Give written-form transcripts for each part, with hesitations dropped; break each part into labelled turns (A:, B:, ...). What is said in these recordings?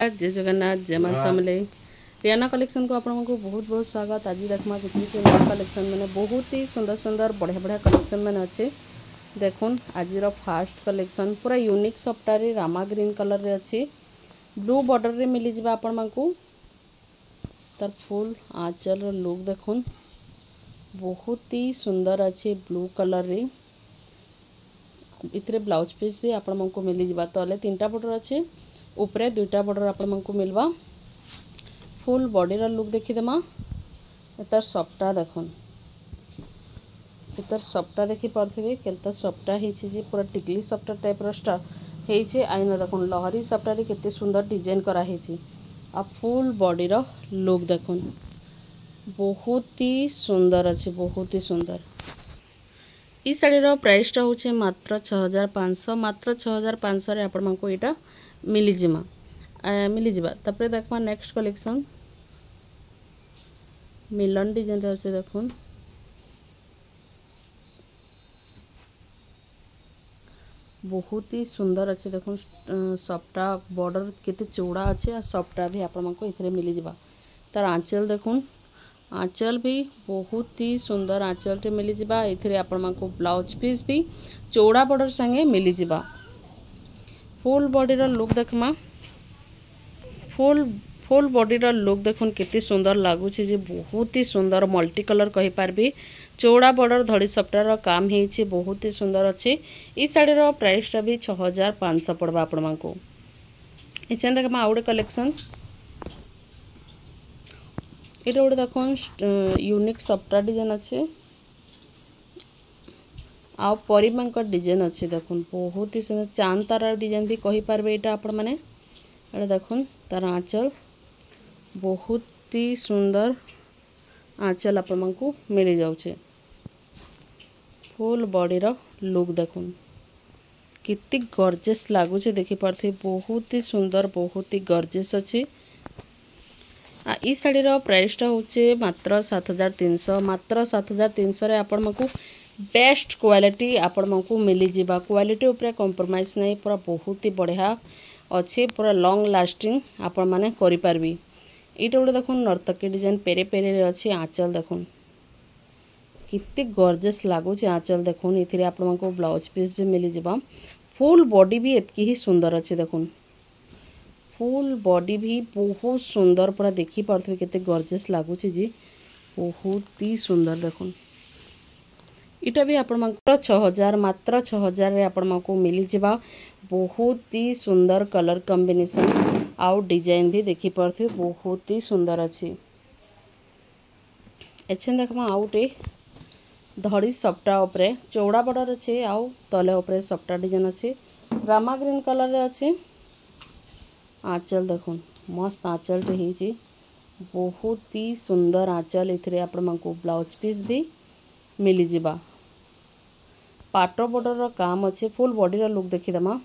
A: जय जगन्नाथ जय मां समले रियाना कलेक्शन को आपको बहुत बहुत स्वागत। आज देखमा किसी नया कलेक्शन मैंने बहुत ही सुंदर सुंदर बढ़िया बढ़िया कलेक्शन मैंने अच्छे देखुन। आज फास्ट कलेक्शन पूरा यूनिक सफ्टारे रामा ग्रीन कलर रे अच्छी ब्लू बॉर्डर रे मिली जिबा आपण को तार फुल आंचल लुक देखुन बहुत ही सुंदर अच्छे ब्लू कलर रे इतरे ब्लाउज पीस भी आपण को मिली जिबा। तले तीनटा बॉर्डर अच्छे ऊपर दुईटा बॉर्डर आपण को मिलवा। फुल बॉडी रा लुक देखीदेमा। इतर सफ्टा देखुन इतर सफ्टा देखी पारथिबे केलता सफ्टा हेछि जे पूरा टिकली सफ्टा टाइप रो स्टा हेछि। आइना देखुन लहरी सफ्टा रे केते सुंदर डिजाइन करा हेछि। आ फुल बॉडी रो लुक देखुन बहुत ही सुंदर अछि बहुत ही सुंदर। ई साड़ी रो प्राइस टा होचे मात्र 6500 मात्र 6500 रे आपण मानको एटा मिली जिमा। तापर देखमा नेक्स्ट कलेक्शन मिलन डिजाइन रे আছে দেখুন बहुत ही सुंदर अच्छे देखुन। सफ्टा बॉर्डर केते चौड़ा अच्छे आ सफ्टा भी आपण मानको इथरे मिली जिबा। तार आंचल देखुन आंचल भी बहुत ही सुंदर आंचल टे मिली जिबा। इथरे आपण मानको ब्लाउज पीस भी चौड़ा बॉर्डर संगे मिली जिबा। फुल बॉडी रो लुक देखमा फुल बॉडी रो लुक देखुन केते सुंदर लागुछि जे बहुत ही सुंदर मल्टी कलर कहि पारबी। चौड़ा बॉर्डर धड़ी सफ्टा रो काम हेछि बहुत ही सुंदर अछि। ई साड़ी रो प्राइस टा भी 6500 पड़बा आपण मानको। एचन देखमा आउडे कलेक्शन एटा ओडे देखुन यूनिक सफ्टा डिजाइन अछि आ परिमांकर डिजाइन अच्छे देखुन बहुत ही सुंदर चांद तारा डिजाइन भी कहि पारबे। एटा आपण माने एटा देखुन तार आंचल बहुत ही सुंदर आंचल आपण मानकू मिली जाउछे। फुल बॉडी रो लुक देखुन कितनी गॉर्जियस लागुछे देखि पारथे बहुत ही सुंदर बहुत ही गॉर्जियस अछि। आ ई साड़ी रो प्राइस टा होचे मात्र 7300 मात्र 7300 रे आपण मानकू बेस्ट क्वालिटी आपण मानकू मिली जिबा। क्वालिटी ऊपर कॉम्प्रोमाइज नहीं पूरा बहुत ही बढ़िया अच्छे पूरा लॉन्ग लास्टिंग आपण माने करि पारबी। एटा गोटे देखुन नर्तकी डिजाइन पेरे पेरे रे अच्छी आंचल देखुन कितनी गॉर्जियस लागुचे आंचल देखुन। इथिरे आपण मानकू ब्लाउज पीस भी मिली जिबा। फुल बॉडी भी एतकी ही सुंदर अच्छे देखुन फुल बॉडी भी बहुत सुंदर पूरा देखि पारथि केते गॉर्जियस लागुचे जी बहुत ही सुंदर देखुन। इटा भी आपण मानकू 6000 मात्र 6000 रे आपण मानकू मिली जिबा। बहुत ही सुंदर कलर कॉम्बिनेशन आउ डिजाइन भी देखि पारथि बहुत ही सुंदर अछि। एछन देखमा आउटे धड़ी सफ्टा ऊपर चौड़ा बॉर्डर अछि आउ तले ऊपर सफ्टा डिजाइन अछि रामा ग्रीन कलर रे अछि। आंचल देखुन मस्त आंचल टे हेछि बहुत ही सुंदर आंचल। इथरे आपण मानकू ब्लाउज पीस भी मिली जिबा। पाटो बॉर्डर रो काम अच्छे फुल बॉडी रो लुक देखि दमा।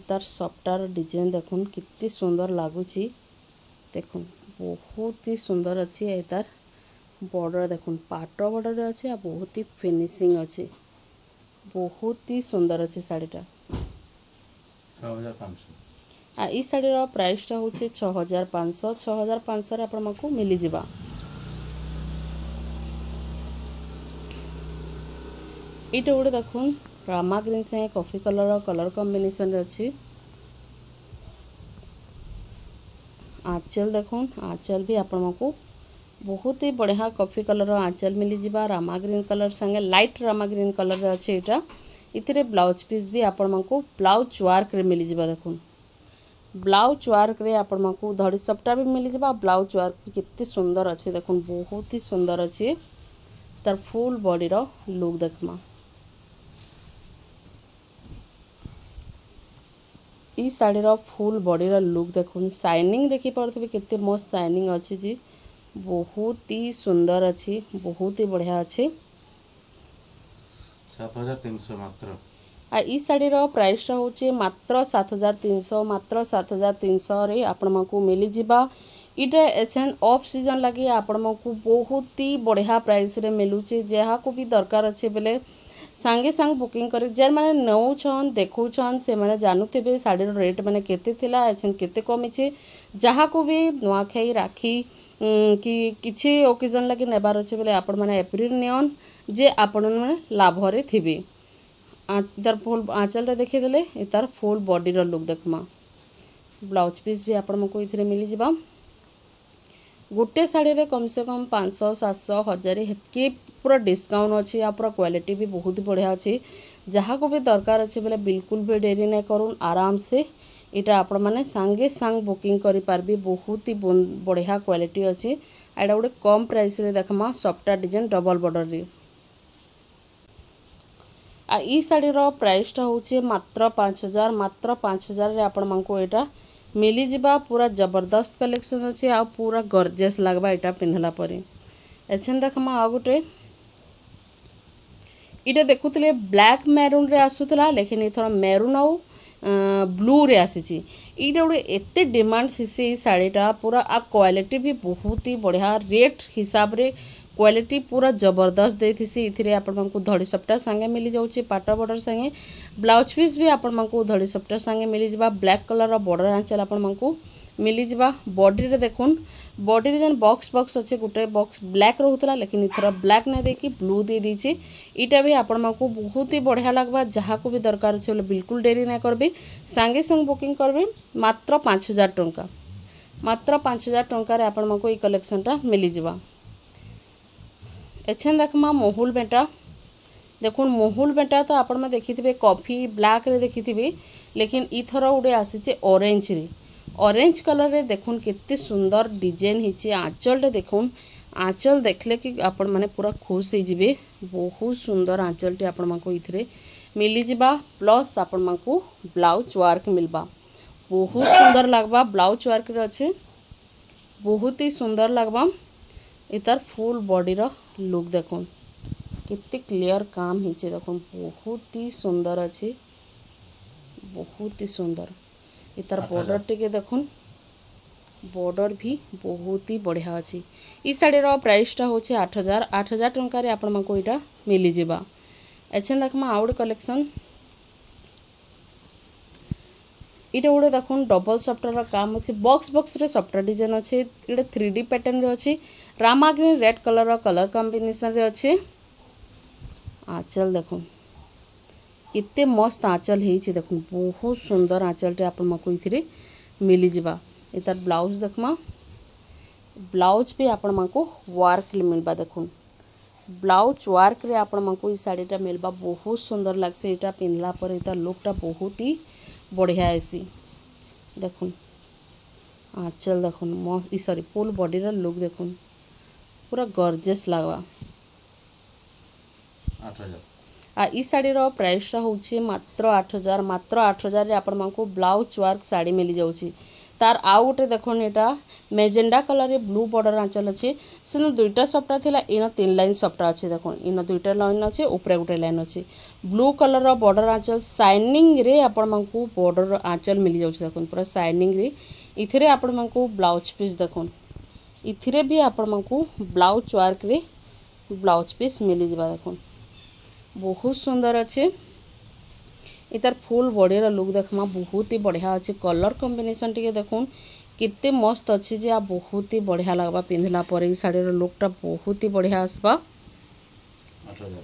A: तार सफ्टार डिजाइन देखुन कितनी सुंदर लागुछि देखुन बहुत ही सुंदर अच्छी है। तार बॉर्डर देखुन पाटो बॉर्डर अच्छे आ बहुत ही फिनिशिंग अच्छे बहुत ही सुंदर अच्छे साड़ीटा 6500 आ ई साड़ी रो प्राइस टा होचे 6500 6500 रे आपण मानकू मिली जिबा। एटा गोटे देखुन रामा ग्रीन से कॉफी कलर कॉम्बिनेशन रे अछि। आंचल देखुन आंचल भी आपण मानकू बहुत ही बढ़िया कॉफी कलर आंचल मिली जिबा। रामा ग्रीन कलर संगे लाइट रामा ग्रीन कलर रे अछि। एटा इतरे ब्लाउज पीस भी आपण मानकू ब्लाउज वर्क रे मिली जिबा। देखुन ब्लाउज वर्क रे आपण मानकू धड़ी सफ्टा भी मिली जिबा। ब्लाउज वर्क भी कितनी सुंदर अछि देखुन बहुत ही सुंदर अछि। तार फुल बॉडी रो लुक देखमा ई साड़ी रो फुल बॉडी रो लुक देखुन शाइनिंग देखि पारथबे केते मस्त शाइनिंग अछि जी बहुत ही सुंदर अछि बहुत ही बढ़िया अछि। 7300 मात्र आ ई साड़ी रो प्राइस टा होचे मात्र 7300 मात्र 7300 रे आपण मानकू मिली जिबा। इटा एछन ऑफ सीजन लगी आपण मानकू बहुत ही बढ़िया प्राइस रे मिलुचे। जहा को भी दरकार अच्छे बेले सांगे सांग बुकिंग कर जेन मैंने नौछन देखुछन से मैंने जानुथिबे साड़ी रेट मैंने केते थिला एछन केते कमिछि जहाँ को भी नुआखाई राखी कि किछि ओकेजन लगी नेबार अच्छे बोले आपण मैंने एप्रिल नियन जे आपण मैंने लाभ रे थिबे तार फुल आंचल रे देखि देले तार फुल बॉडी रो लुक देखमा ब्लाउज पीस भी आपण मको इथिरे मिली जिबा गोटे साड़ी रे कम से कम 500 700 1000 हेतकी पूरा डिस्काउंट अच्छी या पूरा क्वालिटी भी बहुत बढ़िया अच्छी जहाँ को भी दरकार अच्छे बोले बिल्कुल भी डेरी नहीं करूँ आराम से इटा आपण मैंने सांगे सांग बुकिंग करि पारबी बहुत ही बढ़िया क्वालिटी अच्छी एटा गोटे कम प्राइस रे देखमा सफ्टा डिजाइन डबल बॉर्डर रे आ ई साड़ी रो प्राइस टा होचे मात्र 5000 रे आपण मानको एटा मिली जिबा पूरा जबरदस्त कलेक्शन अच्छे आ पूरा गॉर्जियस लगबा एटा पिंधला परे एछन देखमा आ गोटे इटा देखुतले ब्लैक मैरून रे आसुतला लेकिन इथर मैरून आउ ब्लू रे आसीची इटा गोटे एते डिमांड थिसी साड़ीटा पूरा आ क्वालिटी भी बहुत ही बढ़िया रेट हिसाब रे क्वालिटी पूरा जबरदस्त देथिसी इथिरे आपण मानकु धड़ी सप्टा संगे मिली जाउची पाटा बॉर्डर संगे ब्लाउज पीस भी आपण मानकु धड़ी सप्टा संगे मिली जिबा ब्लैक कलर रो बॉर्डर आंचल आपण मानकु मिली जिबा बॉडी रे देखुन बॉडी रे जन बॉक्स अच्छे गोटे बॉक्स ब्लैक रहउतला लेकिन इथर ब्लैक नै देकी ब्लू दे दीची इटा भी आपण मानकु बहुत ही बढ़िया लागबा जहाँ को भी दरकार छै बोले बिल्कुल देरी नै करबे संगे संग बुकिंग करबे मात्र 5000 टंका मात्र 5000 टंका रे आपण मानकु ई कलेक्शनटा मिली जिबा एछन देखमा मोहुल बेटा देखुन मोहुल बेटा तो आपण में देखिथिबे कॉफी ब्लैक रे देखिथिबे लेकिन इथर उडे आसीचे ऑरेंज रे ऑरेंज कलर रे देखुन केते सुंदर डिजाइन हिची आंचल रे देखुन आंचल देखले कि आपण माने पूरा खुश हो जिबे बहुत सुंदर आंचल टे आपण मानको इथरे मिली जिबा प्लस आपण मानको ब्लाउज वर्क मिलबा बहुत सुंदर लागबा ब्लाउज वर्क रे अच्छे बहुत ही सुंदर लागबा इतार फुल बॉडी रो लुक देखुन कितने क्लियर काम हिचे देखुन बहुत ही सुंदर अच्छे बहुत ही सुंदर इतार बॉर्डर टिके देखुन बॉर्डर भी बहुत ही बढ़िया अच्छी ई साड़ी रो प्राइस टा होचे 8000 टंका रे आपण मानको इटा मिली जिबा एछन देखमा आउट कलेक्शन इटा गोटे देखुन डबल सफ्टर काम अच्छे बॉक्स रे सफ्टर डिजाइन अच्छे इटे 3D पैटर्न रे अच्छे Rama green red colour colour combination रे अच्छे आंचल देखुन कितने मस्त आंचल हेछि देखुन बहुत सुंदर आंचल टे आपण मको इथिरे मिली जिबा इतार ब्लाउज देखमा ब्लाउज भी आपण मको वर्क मिलबा देखुन ब्लाउज वर्क रे आपण मको ई साड़ीटा मिलबा बहुत सुंदर लागसे इटा पिनला पर इतार लुकटा बहुत ही बढ़िया ऐसी देखुन आंचल देखुन सॉरी फुल बॉडी रा लुक देखुन पूरा गॉर्जियस लागबा
B: 8000
A: आ ई साड़ी रो प्राइस रा होची मात्र 8000 रे आपण मानको ब्लाउज वर्क साड़ी मिली जाउची तार आउ गोटे देखुन एटा मेजेंडा कलर रे ब्लू बॉर्डर आंचल अच्छे सेन दुईटा सफ्टा थिला इन 3 लाइन सफ्टा अच्छे देखुन इन दुईटा लाइन अच्छे ऊपर गोटे लाइन अच्छे ब्लू कलर रो बॉर्डर आंचल शाइनिंग रे आपण मानकु बॉर्डर आंचल मिली जाउछ देखुन पूरा शाइनिंग रे इथिरे आपण मानकु ब्लाउज पीस देखुन इथिरे भी आपण मानकु ब्लाउज वर्क रे ब्लाउज पीस मिली जिबा देखुन बहुत सुंदर अच्छे इतार फुल बॉडी रा लुक देखमा बहुत ही बढ़िया अच्छे कलर कॉम्बिनेशन टिके देखुन कितने मस्त अच्छे जे आ बहुत ही बढ़िया लगबा पिंधला पर ई साड़ी रो लुकटा बहुत ही बढ़िया आसबा
B: 8000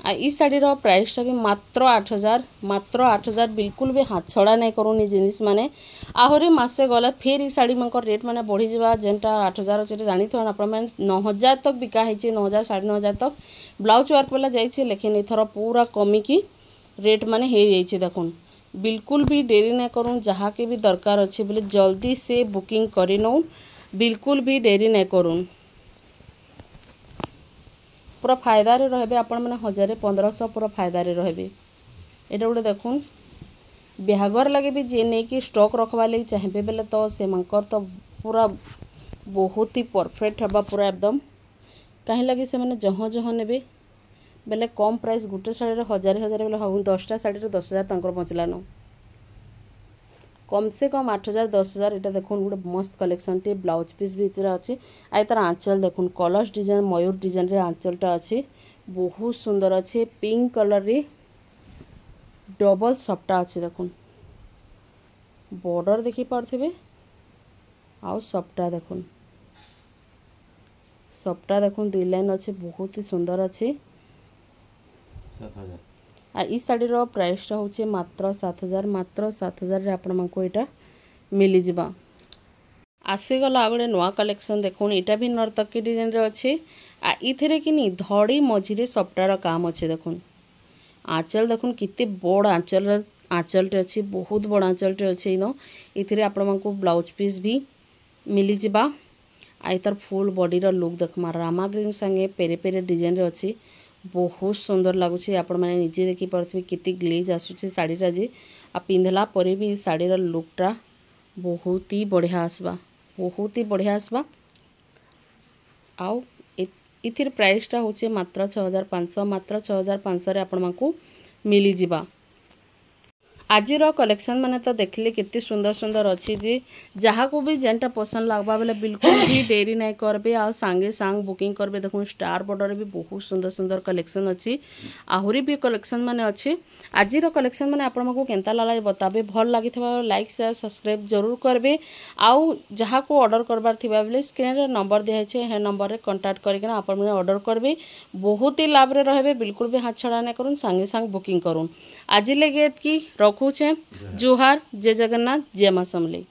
A: आ ई साड़ी रो प्राइस टा भी मात्र 8000 बिल्कुल भी हाथ छड़ा नहीं करूनी जिनिस माने आहरी मासे गला फिर ई साड़ी मन रेट माने बढ़ी जिबा जेंटा 8000 अच्छे जानी थन आपण मन 9000 तक बिका हिचे 9000 9500 तक ब्लाउज वर्क वाला जाइए लेकिन इथर पूरा कमी की रेट माने हे जाइए देखुन बिल्कुल भी देरी नहीं करूँ जहाँ के भी दरकार अच्छे बोले जल्दी से बुकिंग करी नौ बिल्कुल भी देरी नहीं करूँ पूरा फायदा रे रहबे आपण माने 1500 पूरा फायदा रे रहबे एटा गोटे देखुन बिहागर लगे भी जे नहीं कि स्टॉक रखवा लगी चाहे बेले तो से मंकर तो पूरा बहुत ही परफेक्ट हबा पूरा एकदम कहीं लगी से माने जहाँ जहाँ नेबे बेले कम प्राइस गोटे साड़ी रे 1000 बेले हम 10टा साड़ी रे 10000 तंकर पहुँचला न कम से कम 8000 10000 इटा देखुन गोटे मस्त कलेक्शन टे ब्लाउज पीस भी इतरा अच्छे आई तार आंचल देखुन कलर्स डिजाइन मयूर डिजाइन रे आंचलटा अच्छे बहुत सुंदर अच्छे पिंक कलर रे डबल सपटा अच्छे देखुन बॉर्डर देखि पारथिबे आउ सपटा देखुन दुई लाइन अच्छे बहुत ही सुंदर अच्छे
B: 7000
A: आ ई शाढ़ीर प्राइसटा होचे मात्र 7000 रे आपण मानको एटा मिली जिबा। आसीगला गोटे नुआ कलेक्शन देखुन एटा भी नर्तकी डिजाइन रे अच्छे आ इथिरे किनी धड़ी मझिरे सप्टार काम अच्छे देखुन आंचल देखुन कितने बड़ आंचलटे अच्छी बहुत बड़ आंचलटे अच्छे इन इथिरे आपण मानको ब्लाउज पीस भी मिली जिबा। आ तार फुल बॉडीर लुक देखमा रामा ग्रीन संगे पेरे पेरे डिजाइन रे अच्छी बहुत सुंदर लगुच आपण मैंने निजे देखी पारे कितनी ग्लेज आसूचे शाढ़ीटा जे आ पिंधला परे भी शाढ़ीर लुकटा बहुत ही बढ़िया आसबा आउ इथिर प्राइसटा होचे मात्र 6500 रे आपण मानकू मिली जिबा। आजिर कलेक्शन माने तो देखले कितनी सुंदर सुंदर अच्छी जी जहाँ को भी जेनटा पसंद लगवा बेले बिल्कुल भी देरी नहीं करबे आ सांगे सांग बुकिंग करबे। देखो स्टार बॉर्डर भी बहुत सुंदर सुंदर कलेक्शन अच्छी आहुरी भी कलेक्शन माने अच्छी। आजिर कलेक्शन माने आपण मानकू केनता लागे बताबे भल लागि लाइक शेयर सब्सक्राइब जरूर करबे। आउ जहाँ को ऑर्डर करबार थिबा बेले स्क्रीन रे नंबर दिया है हे नंबर रे कांटेक्ट करके आपण माने ऑर्डर करबे बहुत ही लाभ रे रहबे बिल्कुल भी हाथ छड़ा नहीं करूँ सांगे सांग बुकिंग करूँ। आज लगे की रखुचे जुहार जय जगन्नाथ जय मां समलेई।